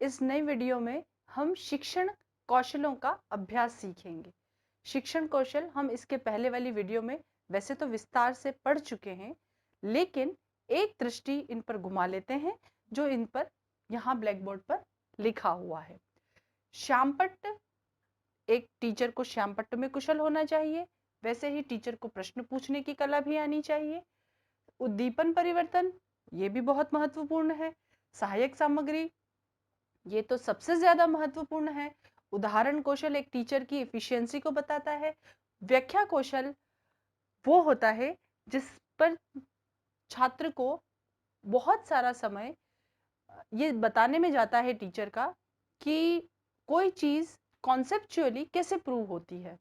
इस नई वीडियो में हम शिक्षण कौशलों का अभ्यास सीखेंगे। शिक्षण कौशल हम इसके पहले वाली वीडियो में वैसे तो विस्तार से पढ़ चुके हैं, लेकिन एक दृष्टि इन पर घुमा लेते हैं जो इन पर यहाँ ब्लैक बोर्ड पर लिखा हुआ है। श्यामपट्ट, एक टीचर को श्यामपट्ट में कुशल होना चाहिए, वैसे ही टीचर को प्रश्न पूछने की कला भी आनी चाहिए। उद्दीपन परिवर्तन, ये भी बहुत महत्वपूर्ण है। सहायक सामग्री, ये तो सबसे ज्यादा महत्वपूर्ण है। उदाहरण कौशल एक टीचर की एफिशिएंसी को बताता है। व्याख्या कौशल वो होता है जिस पर छात्र को बहुत सारा समय ये बताने में जाता है टीचर का कि कोई चीज कॉन्सेप्चुअली कैसे प्रूव होती है।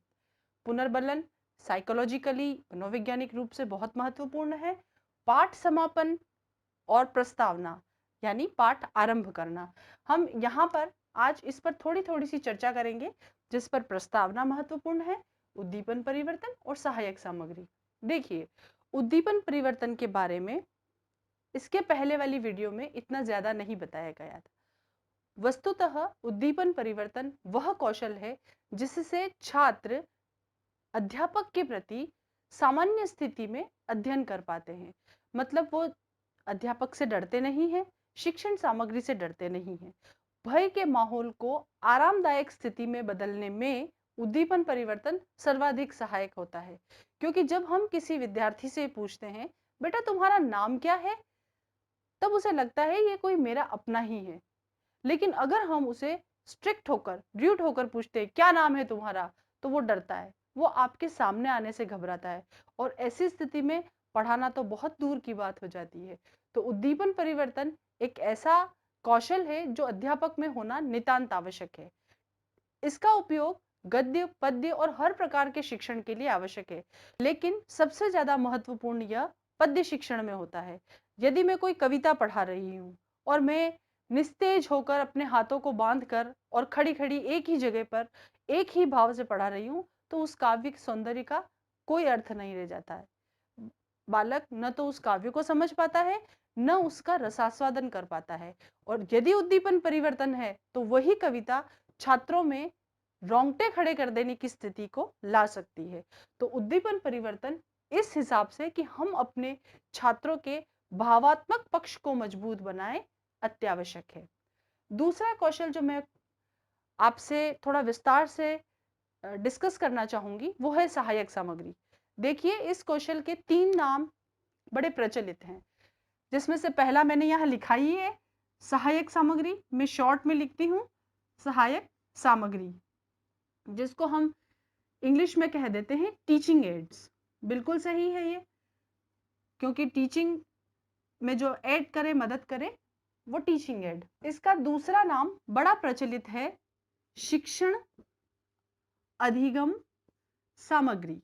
पुनर्बलन साइकोलॉजिकली मनोवैज्ञानिक रूप से बहुत महत्वपूर्ण है। पाठ समापन और प्रस्तावना यानी पाठ आरंभ करना, हम यहाँ पर आज इस पर थोड़ी थोड़ी सी चर्चा करेंगे, जिस पर प्रस्तावना महत्वपूर्ण है, उद्दीपन परिवर्तन और सहायक सामग्री। देखिए, उद्दीपन परिवर्तन के बारे में इसके पहले वाली वीडियो में इतना ज्यादा नहीं बताया गया था। वस्तुतः उद्दीपन परिवर्तन वह कौशल है जिससे छात्र अध्यापक के प्रति सामान्य स्थिति में अध्ययन कर पाते हैं। मतलब वो अध्यापक से डरते नहीं हैं, शिक्षण सामग्री से डरते नहीं हैं। भय के माहौल को आरामदायक स्थिति में बदलने में उद्दीपन परिवर्तन सर्वाधिक सहायक होता है। क्योंकि जब हम किसी विद्यार्थी से पूछते हैं, बेटा तुम्हारा नाम क्या है, तब उसे लगता है ये कोई मेरा अपना ही है। लेकिन अगर हम उसे स्ट्रिक्ट होकर, ड्यूट होकर पूछते हैं क्या नाम है तुम्हारा, तो वो डरता है, वो आपके सामने आने से घबराता है, और ऐसी स्थिति में पढ़ाना तो बहुत दूर की बात हो जाती है। तो उद्दीपन परिवर्तन एक ऐसा कौशल है जो अध्यापक में होना नितांत आवश्यक है। इसका उपयोग गद्य, पद्य और हर प्रकार के शिक्षण के लिए आवश्यक है, लेकिन सबसे ज्यादा महत्वपूर्ण यह पद्य शिक्षण में होता है। यदि मैं कोई कविता पढ़ा रही हूँ और मैं निस्तेज होकर अपने हाथों को बांधकर और खड़ी खड़ी एक ही जगह पर एक ही भाव से पढ़ा रही हूँ, तो उस काव्य सौंदर्य का कोई अर्थ नहीं रह जाता है। बालक न तो उस काव्य को समझ पाता है, न उसका रसास्वादन कर पाता है। और यदि उद्दीपन परिवर्तन है तो वही कविता छात्रों में रोंगटे खड़े कर देने की स्थिति को ला सकती है। तो उद्दीपन परिवर्तन इस हिसाब से कि हम अपने छात्रों के भावात्मक पक्ष को मजबूत बनाएं, अत्यावश्यक है। दूसरा कौशल जो मैं आपसे थोड़ा विस्तार से डिस्कस करना चाहूंगी वो है सहायक सामग्री। देखिए, इस कौशल के 3 नाम बड़े प्रचलित हैं, जिसमें से पहला मैंने यहाँ लिखा ही है, सहायक सामग्री। मैं शॉर्ट में लिखती हूँ सहायक सामग्री, जिसको हम इंग्लिश में कह देते हैं टीचिंग एड्स। बिल्कुल सही है ये, क्योंकि टीचिंग में जो ऐड करे, मदद करे, वो टीचिंग एड। इसका दूसरा नाम बड़ा प्रचलित है, शिक्षण अधिगम सामग्री।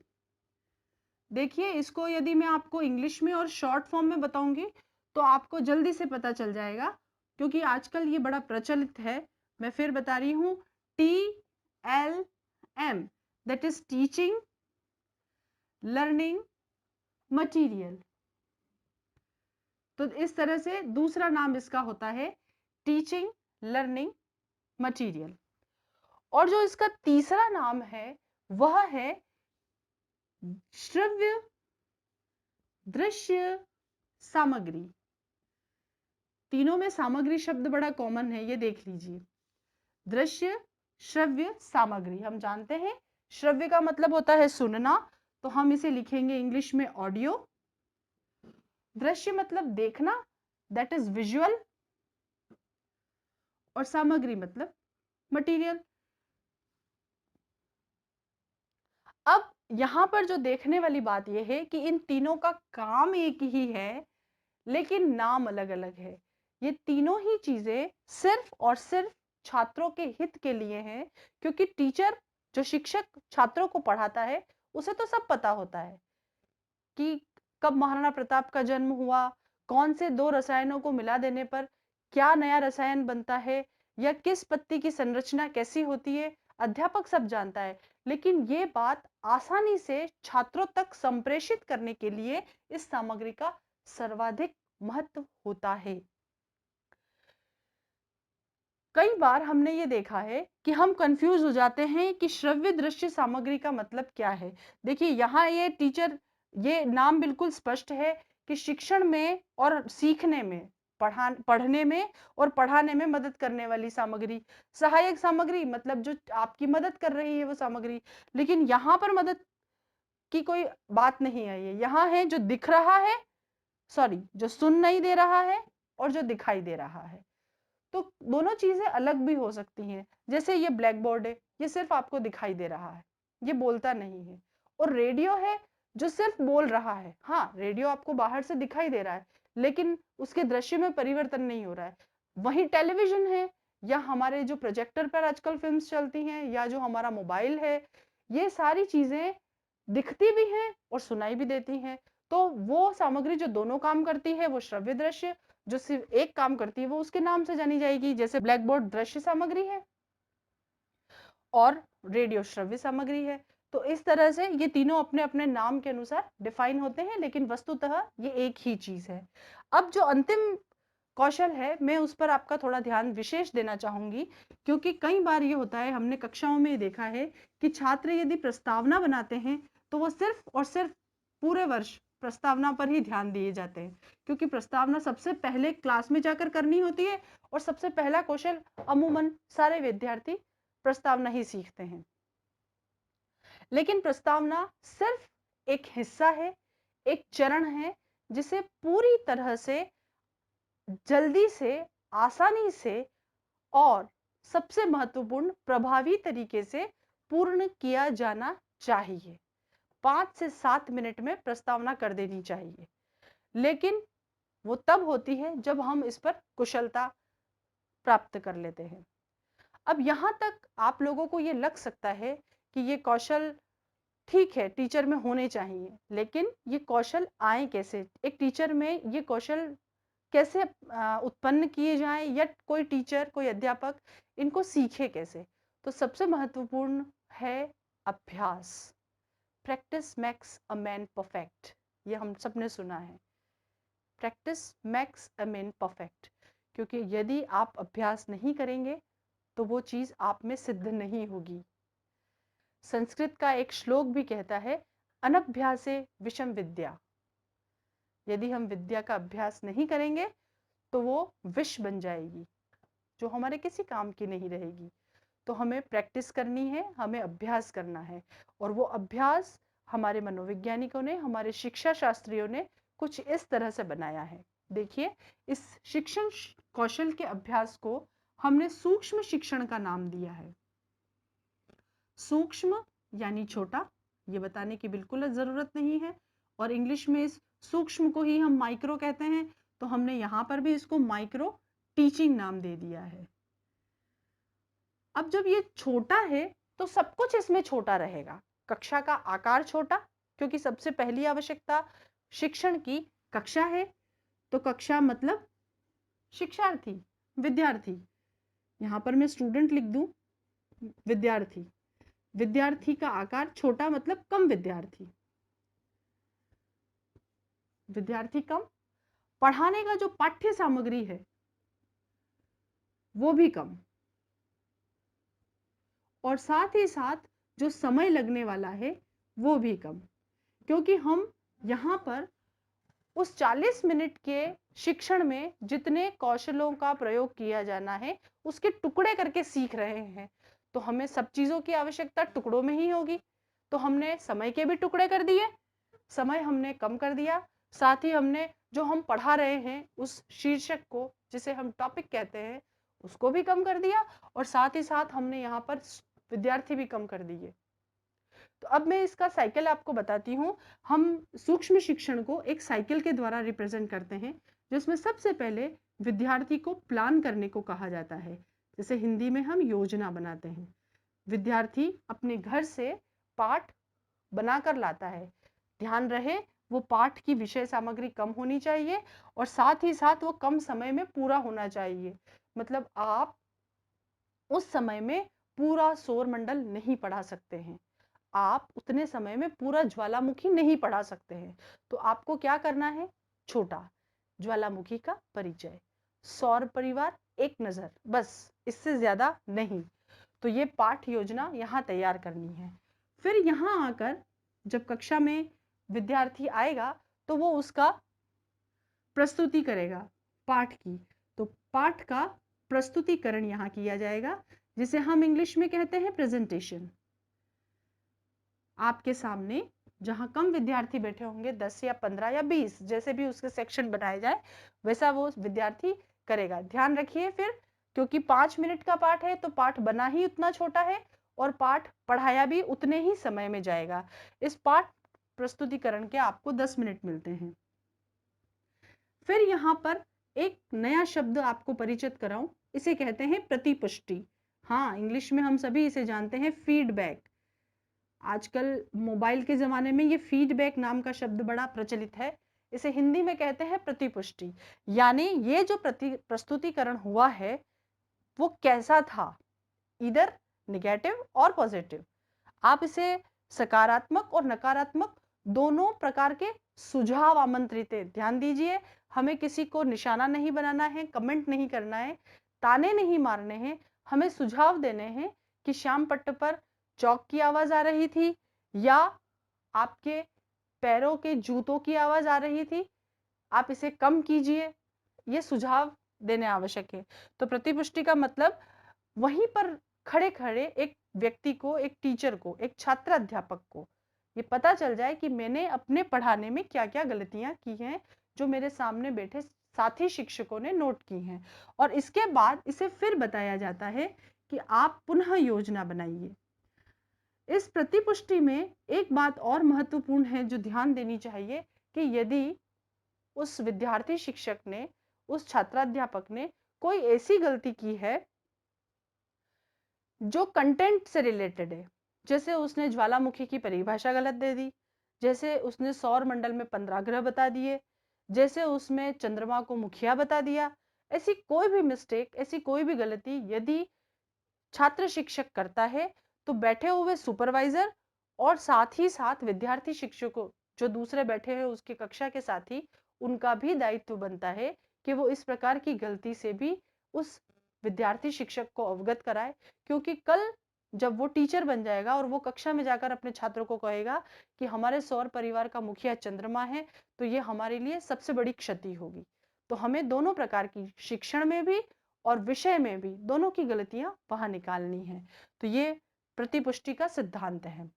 देखिए, इसको यदि मैं आपको इंग्लिश में और शॉर्ट फॉर्म में बताऊंगी तो आपको जल्दी से पता चल जाएगा, क्योंकि आजकल ये बड़ा प्रचलित है। मैं फिर बता रही हूँ, TLM, that is teaching learning material. तो इस तरह से दूसरा नाम इसका होता है टीचिंग लर्निंग मटीरियल। और जो इसका तीसरा नाम है वह है श्रव्य दृश्य सामग्री। तीनों में सामग्री शब्द बड़ा कॉमन है, ये देख लीजिए। दृश्य, श्रव्य, सामग्री। हम जानते हैं श्रव्य का मतलब होता है सुनना, तो हम इसे लिखेंगे इंग्लिश में ऑडियो। दृश्य मतलब देखना, दैट इज विजुअल। और सामग्री मतलब मटेरियल। अब यहां पर जो देखने वाली बात यह है कि इन तीनों का काम एक ही है, लेकिन नाम अलग अलग है। ये तीनों ही चीजें सिर्फ और सिर्फ छात्रों के हित के लिए हैं, क्योंकि टीचर, जो शिक्षक छात्रों को पढ़ाता है, उसे तो सब पता होता है कि कब महाराणा प्रताप का जन्म हुआ, कौन से 2 रसायनों को मिला देने पर क्या नया रसायन बनता है, या किस पत्ती की संरचना कैसी होती है, अध्यापक सब जानता है। लेकिन ये बात आसानी से छात्रों तक संप्रेषित करने के लिए इस सामग्री का सर्वाधिक महत्व होता है। कई बार हमने ये देखा है कि हम कंफ्यूज हो जाते हैं कि श्रव्य दृश्य सामग्री का मतलब क्या है। देखिए यहाँ ये टीचर, ये नाम बिल्कुल स्पष्ट है कि शिक्षण में और सीखने में, पढ़ने में और पढ़ाने में मदद करने वाली सामग्री, सहायक सामग्री मतलब जो आपकी मदद कर रही है वो सामग्री। लेकिन यहाँ पर मदद की कोई बात नहीं है, ये यहाँ है जो दिख रहा है, सॉरी जो सुन नहीं दे रहा है और जो दिखाई दे रहा है। तो दोनों चीजें अलग भी हो सकती हैं। जैसे ये ब्लैक बोर्ड है, ये सिर्फ आपको दिखाई दे रहा है, ये बोलता नहीं है। और रेडियो है जो सिर्फ बोल रहा है। हाँ, रेडियो आपको बाहर से दिखाई दे रहा है लेकिन उसके दृश्य में परिवर्तन नहीं हो रहा है। वहीं टेलीविजन है या हमारे जो प्रोजेक्टर पर आजकल फिल्म्स चलती हैं या जो हमारा मोबाइल है, ये सारी चीजें दिखती भी हैं और सुनाई भी देती हैं। तो वो सामग्री जो दोनों काम करती है वो श्रव्य दृश्य, जो सिर्फ एक काम करती है वो उसके नाम से जानी जाएगी। जैसे ब्लैक बोर्ड दृश्य सामग्री है और रेडियो श्रव्य सामग्री है। तो इस तरह से ये तीनों अपने अपने नाम के अनुसार डिफाइन होते हैं लेकिन वस्तुतः ये एक ही चीज है। अब जो अंतिम कौशल है मैं उस पर आपका थोड़ा ध्यान विशेष देना चाहूंगी, क्योंकि कई बार ये होता है, हमने कक्षाओं में देखा है कि छात्र यदि प्रस्तावना बनाते हैं तो वो सिर्फ और सिर्फ पूरे वर्ष प्रस्तावना पर ही ध्यान दिए जाते हैं, क्योंकि प्रस्तावना सबसे पहले क्लास में जाकर करनी होती है और सबसे पहला कौशल अमूमन सारे विद्यार्थी प्रस्तावना ही सीखते हैं। लेकिन प्रस्तावना सिर्फ एक हिस्सा है, एक चरण है जिसे पूरी तरह से जल्दी से, आसानी से और सबसे महत्वपूर्ण प्रभावी तरीके से पूर्ण किया जाना चाहिए। 5 से 7 मिनट में प्रस्तावना कर देनी चाहिए, लेकिन वो तब होती है जब हम इस पर कुशलता प्राप्त कर लेते हैं। अब यहाँ तक आप लोगों को ये लग सकता है कि ये कौशल ठीक है टीचर में होने चाहिए, लेकिन ये कौशल आए कैसे? एक टीचर में ये कौशल कैसे उत्पन्न किए जाएं या कोई टीचर, कोई अध्यापक इनको सीखे कैसे? तो सबसे महत्वपूर्ण है अभ्यास। Practice makes a man perfect, ये हम सब ने सुना है। Practice makes a man perfect, क्योंकि यदि आप अभ्यास नहीं करेंगे तो वो चीज आप में सिद्ध नहीं होगी। संस्कृत का एक श्लोक भी कहता है, अनभ्यासे विषम विद्या। यदि हम विद्या का अभ्यास नहीं करेंगे तो वो विष बन जाएगी, जो हमारे किसी काम की नहीं रहेगी। तो हमें प्रैक्टिस करनी है, हमें अभ्यास करना है, और वो अभ्यास हमारे मनोवैज्ञानिकों ने, हमारे शिक्षा शास्त्रियों ने कुछ इस तरह से बनाया है। देखिए, इस शिक्षण कौशल के अभ्यास को हमने सूक्ष्म शिक्षण का नाम दिया है। सूक्ष्म यानी छोटा, ये बताने की बिल्कुल जरूरत नहीं है, और इंग्लिश में इस सूक्ष्म को ही हम माइक्रो कहते हैं, तो हमने यहां पर भी इसको माइक्रो टीचिंग नाम दे दिया है। अब जब ये छोटा है तो सब कुछ इसमें छोटा रहेगा। कक्षा का आकार छोटा, क्योंकि सबसे पहली आवश्यकता शिक्षण की कक्षा है, तो कक्षा मतलब शिक्षार्थी, विद्यार्थी। यहां पर मैं स्टूडेंट लिख दूं, विद्यार्थी। विद्यार्थी का आकार छोटा मतलब कम विद्यार्थी, विद्यार्थी कम। पढ़ाने का जो पाठ्य सामग्री है वो भी कम, और साथ ही साथ जो समय लगने वाला है वो भी कम, क्योंकि हम यहाँ पर उस 40 मिनट के शिक्षण में जितने कौशलों का प्रयोग किया जाना है उसके टुकड़े करके सीख रहे हैं। तो हमें सब चीजों की आवश्यकता टुकड़ों में ही होगी, तो हमने समय के भी टुकड़े कर दिए, समय हमने कम कर दिया, साथ ही हमने जो हम पढ़ा रहे हैं उस शीर्षक को, जिसे हम टॉपिक कहते हैं, उसको भी कम कर दिया, और साथ ही साथ हमने यहाँ पर विद्यार्थी भी कम कर दिए। तो अब मैं इसका साइकिल आपको बताती हूँ। हम सूक्ष्म शिक्षण को एक साइकिल के द्वारा रिप्रेजेंट करते हैं, जिसमें सबसे पहले विद्यार्थी को प्लान करने को कहा जाता है। जैसे हिंदी में हम योजना बनाते हैं। विद्यार्थी अपने घर से पाठ बनाकर लाता है। ध्यान रहे वो पाठ की विषय सामग्री कम होनी चाहिए और साथ ही साथ वो कम समय में पूरा होना चाहिए। मतलब आप उस समय में पूरा सौर मंडल नहीं पढ़ा सकते हैं, आप उतने समय में पूरा ज्वालामुखी नहीं पढ़ा सकते हैं। तो आपको क्या करना है? छोटा ज्वालामुखी का परिचय, सौर परिवार, एक नजर, बस इससे ज्यादा नहीं। तो ये पाठ योजना यहाँ तैयार करनी है। फिर यहाँ आकर जब कक्षा में विद्यार्थी आएगा तो वो उसका प्रस्तुति करेगा पाठ की। तो पाठ का प्रस्तुतिकरण यहाँ किया जाएगा, जिसे हम इंग्लिश में कहते हैं प्रेजेंटेशन। आपके सामने जहां कम विद्यार्थी बैठे होंगे, 10 या 15 या 20, जैसे भी उसके सेक्शन बनाए जाए वैसा वो विद्यार्थी करेगा। ध्यान रखिए फिर, क्योंकि 5 मिनट का पाठ है तो पाठ बना ही उतना छोटा है और पाठ पढ़ाया भी उतने ही समय में जाएगा। इस पाठ प्रस्तुतिकरण के आपको 10 मिनट मिलते हैं। फिर यहाँ पर एक नया शब्द आपको परिचित कराऊं, इसे कहते हैं प्रतिपुष्टि। हाँ, इंग्लिश में हम सभी इसे जानते हैं फीडबैक। आजकल मोबाइल के ज़माने में ये फीडबैक नाम का शब्द बड़ा प्रचलित है। इसे हिंदी में कहते हैं प्रतिपुष्टि। यानी ये जो प्रस्तुतिकरण हुआ है वो कैसा था, इधर नेगेटिव और पॉजिटिव। आप इसे सकारात्मक और नकारात्मक दोनों प्रकार के सुझाव आमंत्रित है। ध्यान दीजिए, हमें किसी को निशाना नहीं बनाना है, कमेंट नहीं करना है, ताने नहीं मारने हैं, हमें सुझाव देने हैं कि श्याम पट्ट पर चौक की आवाज आ रही थी या आपके पैरों के जूतों की आवाज आ रही थी, आप इसे कम कीजिए। ये सुझाव देने आवश्यक है। तो प्रतिपुष्टि का मतलब वहीं पर खड़े खड़े एक व्यक्ति को, एक टीचर को, एक छात्र अध्यापक को ये पता चल जाए कि मैंने अपने पढ़ाने में क्या क्या गलतियां की हैं, जो मेरे सामने बैठे साथी शिक्षकों ने नोट की हैं। और इसके बाद इसे फिर बताया जाता है कि आप पुनः योजना बनाइए। इस प्रतिपुष्टि में एक बात और महत्वपूर्ण है जो ध्यान देनी चाहिए कि यदि उस विद्यार्थी शिक्षक ने, उस छात्राध्यापक ने कोई ऐसी गलती की है जो कंटेंट से रिलेटेड है, जैसे उसने ज्वालामुखी की परिभाषा गलत दे दी, जैसे उसने सौर मंडल में 15 ग्रह बता दिए, जैसे उसमें चंद्रमा को मुखिया बता दिया, ऐसी कोई भी मिस्टेक, ऐसी कोई भी गलती यदि छात्र शिक्षक करता है तो बैठे हुए सुपरवाइजर और साथ ही साथ विद्यार्थी शिक्षकों जो दूसरे बैठे हैं उसके कक्षा के साथी, उनका भी दायित्व बनता है कि वो इस प्रकार की गलती से भी उस विद्यार्थी शिक्षक को अवगत कराए। क्योंकि कल जब वो टीचर बन जाएगा और वो कक्षा में जाकर अपने छात्रों को कहेगा कि हमारे सौर परिवार का मुखिया चंद्रमा है, तो ये हमारे लिए सबसे बड़ी क्षति होगी। तो हमें दोनों प्रकार की, शिक्षण में भी और विषय में भी, दोनों की गलतियां वहां निकालनी है। तो ये प्रतिपुष्टि का सिद्धांत है।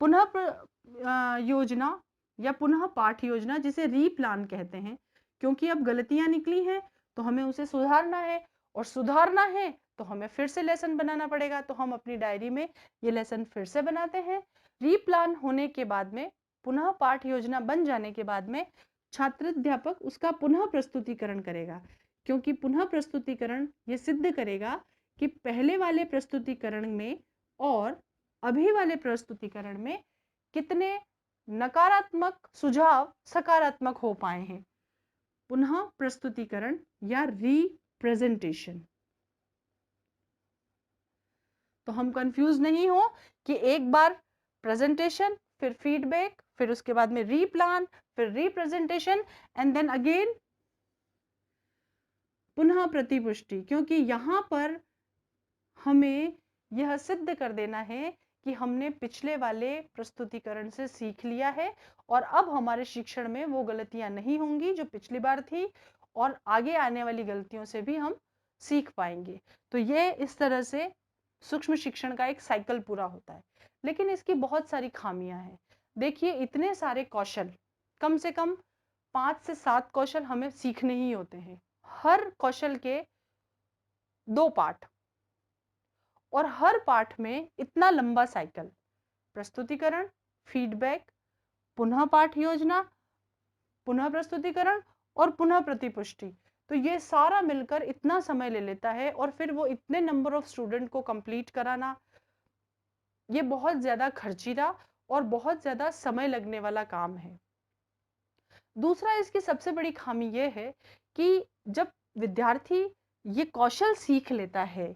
पुनः योजना या पुनः पाठ योजना, जिसे रीप्लान कहते हैं, क्योंकि अब गलतियां निकली हैं तो हमें उसे सुधारना है, और सुधारना है तो हमें फिर से लेसन बनाना पड़ेगा। तो हम अपनी डायरी में ये लेसन फिर से बनाते हैं। रीप्लान होने के बाद में, पुनः पाठ योजना बन जाने के बाद में छात्राध्यापक उसका पुनः प्रस्तुतिकरण करेगा, क्योंकि पुनः प्रस्तुतिकरण ये सिद्ध करेगा कि पहले वाले प्रस्तुतिकरण में और अभी वाले प्रस्तुतिकरण में कितने नकारात्मक सुझाव सकारात्मक हो पाए हैं। पुनः प्रस्तुतिकरण या रीप्रेजेंटेशन। तो हम कंफ्यूज नहीं हो कि एक बार प्रेजेंटेशन, फिर फीडबैक, फिर उसके बाद में रीप्लान, फिर रीप्रेजेंटेशन एंड देन अगेन पुनः प्रतिपुष्टि। क्योंकि यहां पर हमें यह सिद्ध कर देना है कि हमने पिछले वाले प्रस्तुतिकरण से सीख लिया है और अब हमारे शिक्षण में वो गलतियां नहीं होंगी जो पिछली बार थी, और आगे आने वाली गलतियों से भी हम सीख पाएंगे। तो ये इस तरह से सूक्ष्म शिक्षण का एक साइकिल पूरा होता है। लेकिन इसकी बहुत सारी खामियां हैं। देखिए, इतने सारे कौशल, कम से कम 5 से 7 कौशल हमें सीखने ही होते हैं। हर कौशल के 2 पाठ, और हर पाठ में इतना लंबा साइकिल, प्रस्तुतिकरण, फीडबैक, पुनः पाठ योजना, पुनः प्रस्तुतिकरण और पुनः प्रतिपुष्टि। तो ये सारा मिलकर इतना समय ले लेता है, और फिर वो इतने नंबर ऑफ स्टूडेंट को कंप्लीट कराना, ये बहुत ज्यादा खर्चीला और बहुत ज्यादा समय लगने वाला काम है। दूसरा, इसकी सबसे बड़ी खामी ये है कि जब विद्यार्थी ये कौशल सीख लेता है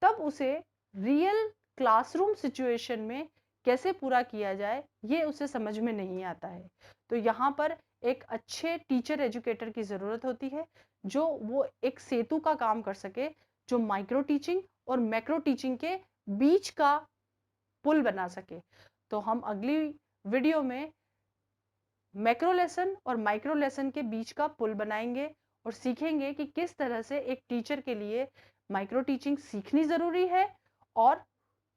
तब उसे रियल क्लासरूम सिचुएशन में कैसे पूरा किया जाए ये उसे समझ में नहीं आता है। तो यहाँ पर एक अच्छे टीचर एजुकेटर की ज़रूरत होती है, जो वो एक सेतु का काम कर सके, जो माइक्रो टीचिंग और मैक्रो टीचिंग के बीच का पुल बना सके। तो हम अगली वीडियो में मैक्रो लेसन और माइक्रो लेसन के बीच का पुल बनाएंगे और सीखेंगे कि किस तरह से एक टीचर के लिए माइक्रो टीचिंग सीखनी जरूरी है और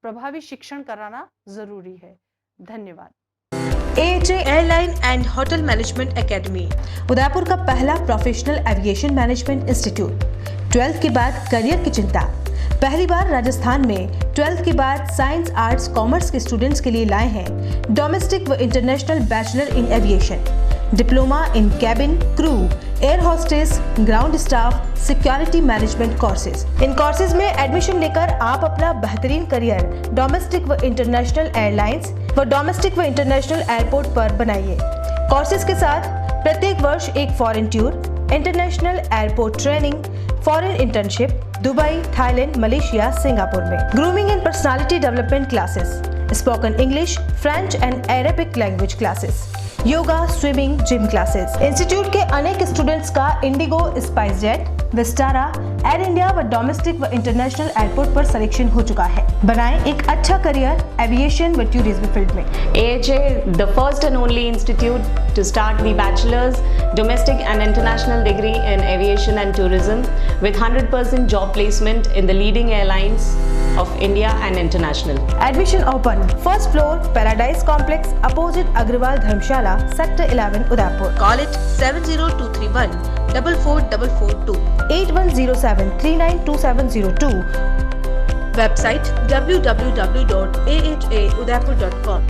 प्रभावी शिक्षण कराना जरूरी है। धन्यवाद। AHA airline and hotel management academy Udaipur का पहला professional aviation management institute. 12th के बाद करियर की चिंता? पहली बार राजस्थान में 12th के बाद साइंस, आर्ट्स, कॉमर्स के स्टूडेंट्स के लिए लाए हैं डोमेस्टिक व international bachelor in aviation, diploma in cabin crew, air hostess, ground staff, security management courses. In courses में एडमिशन लेकर आप अपना बेहतरीन करियर डोमेस्टिक व इंटरनेशनल एयरलाइंस व डोमेस्टिक व इंटरनेशनल एयरपोर्ट पर बनाइए। कोर्सेज के साथ प्रत्येक वर्ष एक foreign tour, international airport training, foreign internship Dubai, Thailand, Malaysia, Singapore में, grooming and personality development classes, spoken English, French and Arabic language classes, yoga, swimming, gym classes. Institute के अनेक स्टूडेंट्स का Indigo, SpiceJet, Vistara, air India व domestic व international airport पर selection हो चुका है। बनाएं एक अच्छा करियर एविएशन व टूरिज्म फील्ड में। AHA, the first and only institute to start the bachelor's, domestic and international degree in aviation and tourism with 100% job placement in the leading airlines of India and international. Admission open. First floor, Paradise Complex, opposite Agrawal Dharmshala, Sector 11, Udaipur. Call it 70231 44442 8107 392702. Website www.ahaudaipur.com.